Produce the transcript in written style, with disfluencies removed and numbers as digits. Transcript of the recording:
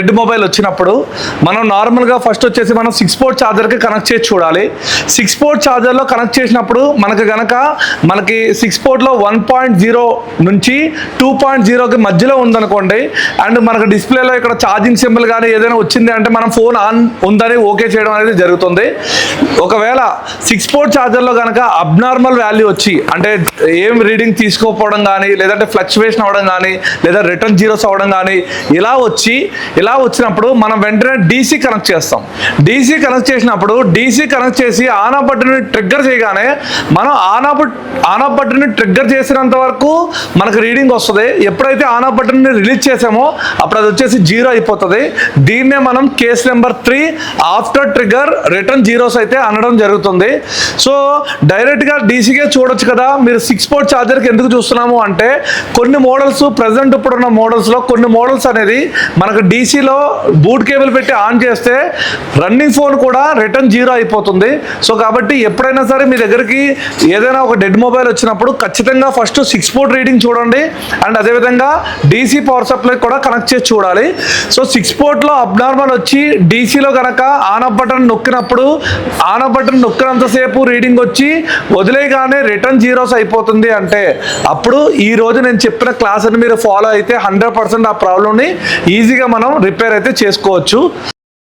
Red mobile వచ్చినప్పుడు మనం నార్మల్గా ఫస్ట్ వచ్చేసి మనం 6 పోర్ట్ ఛార్జర్కి కనెక్ట్ చేసి చూడాలి. 6 పోర్ట్ ఛార్జర్లో కనెక్ట్ చేసినప్పుడు మనకి 6 పోర్ట్లో 1.0 నుంచి 2.0కి మధ్యలో ఉందనుకోండి, అండ్ మనకు డిస్ప్లేలో ఇక్కడ ఛార్జింగ్ సింబల్ కానీ ఏదైనా వచ్చింది అంటే మనం ఫోన్ ఆన్ ఉందని ఓకే చేయడం అనేది జరుగుతుంది. ఒకవేళ 6 పోర్ట్ ఛార్జర్లో కనుక అబ్నార్మల్ వాల్యూ వచ్చి అంటే ఏం రీడింగ్ తీసుకోకపోవడం కానీ, లేదంటే ఫ్లక్చువేషన్ అవ్వడం కానీ, లేదా రిటర్న్ జీరోస్ అవ్వడం కానీ ఇలా వచ్చినప్పుడు మనం వెంటనే డీసీ కనెక్ట్ చేస్తాం. డీసీ కనెక్ట్ చేసినప్పుడు డీసీ కనెక్ట్ చేసి ఆన్ ఆఫ్ బటన్ని ట్రిగ్గర్ చేయగానే మనం ఆన్ ఆఫ్ బటన్ని ట్రిగ్గర్ చేసినంత వరకు మనకు రీడింగ్ వస్తుంది. ఎప్పుడైతే ఆన్ ఆఫ్ బటన్ని రిలీజ్ చేసామో అప్పుడు అది వచ్చేసి 0 అయిపోతుంది. దీన్నే మనం case number 3 after trigger return zeros అయితే అనడం జరుగుతుంది. సో డైరెక్ట్గా డీసీకే చూడొచ్చు కదా. మీరు 6 పోర్ట్ ఛార్జర్కి ఎందుకు చూస్తున్నాము అంటే కొన్ని మోడల్స్ ప్రజెంట్ ఇప్పుడున్న మోడల్స్లో కొన్ని మోడల్స్ అనేది మనకు డీసీలో బూట్ కేబుల్ పెట్టి ఆన్ చేస్తే రన్నింగ్ ఫోన్ కూడా రిటర్న్ 0 అయిపోతుంది. సో కాబట్టి ఎప్పుడైనా సరే మీ దగ్గరికి ఏదైనా ఒక డెడ్ మొబైల్ వచ్చినప్పుడు ఖచ్చితంగా ఫస్ట్ 6 పోర్ట్ రీడింగ్ చూడండి, అండ్ అదేవిధంగా డీసీ పవర్ సప్లై కూడా కనెక్ట్ చేసి చూడాలి. సో 6 పోర్ట్లో అబ్నార్మల్ వచ్చి డీసీలో కనుక ఆన్ ఆఫ్ బటన్ నొక్కినంతసేపు రీడింగ్ వచ్చి వదిలేయగానే రిటర్న్ జీరోస్ అయిపోతుంది అంటే అప్పుడు ఈ రోజు నేను చెప్పిన క్లాస్ అని మీరు ఫాలో అయితే 100% ఆ ప్రాబ్లమ్ని ఈజీగా మనం రిపేర్ అయితే చేసుకోవచ్చు.